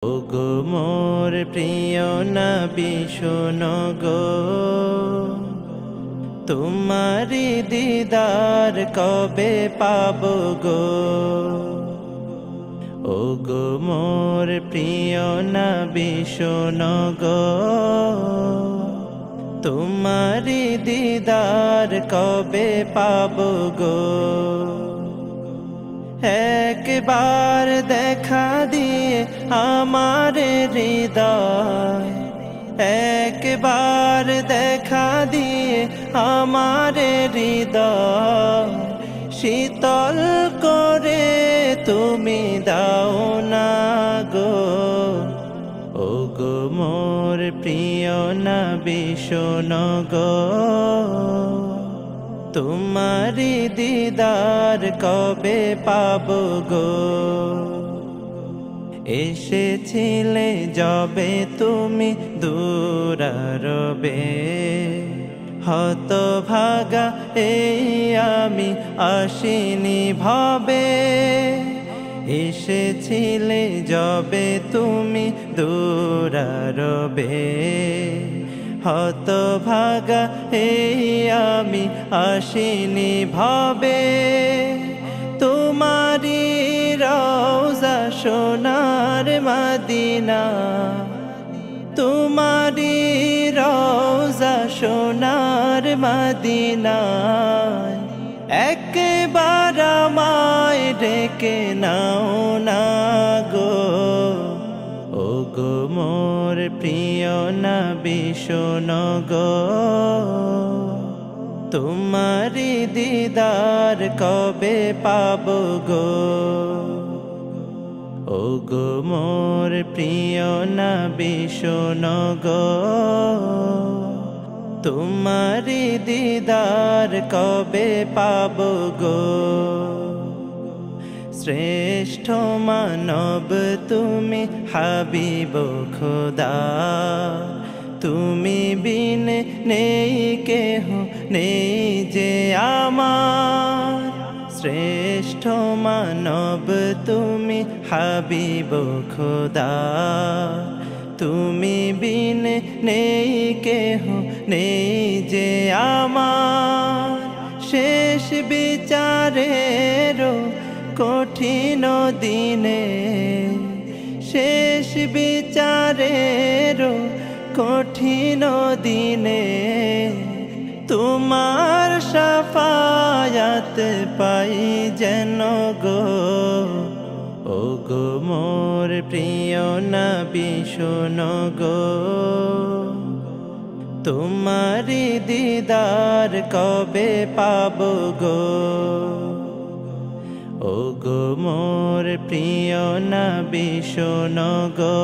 ওগো মোর প্রিয় নবী শোনো গো, তোমারি দিদার কবে পাবো গো। ওগো মোর প্রিয় নবী শোনো গো, তোমারি দিদার কবে পাবো গো। একবার দেখা দিয়ে আমার হৃদয়, একবার দেখা দিয়ে আমার হৃদয় শীতল করে তুমি দাও না গো। ওগো মোর প্রিয় নবী শোনো গো, তোমারি দিদার কবে পাবো গো। এসেছিলে যবে তুমি দূরারবে, হতভাগা এই আমি আসিনি ভবে। এসেছিলে যবে তুমি দূরারবে, হতভাগা এই আমি আসিনি ভবে। তোমারি রওজা সোনার মদিনা, তোমারি রওজা সোনার মদিনা, একবার আমায় ডেকে নাও না গো। ওগো মোর প্রিয় নবী শোনো গো, তোমারি দিদার কবে পাবো গো। ওগো মোর প্রিয় নবী শোনো গো, তোমারি দিদার কবে পাবো গো। শ্রেষ্ঠ মানব তুমি হাবিব খোদা, তুমি বিন নেই কেহ নেই যে আমার। শ্রেষ্ঠ মানব তুমি হাবিব খোদা, তুমি বিন নেই কেহ নেই যে আমার। শেষ বিচারেরও কঠিন দিনে, শেষ বিচারেরও কঠিন দিনে, তোমার শাফায়াত পাই যেন গো। ওগো মোর প্রিয় নবী শোনো গো, তোমারি দিদার কবে পাবো গো। ওগো মোর প্রিয় নবী শোনো গো,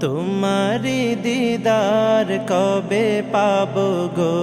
তোমারি দিদার কবে পাবো গো।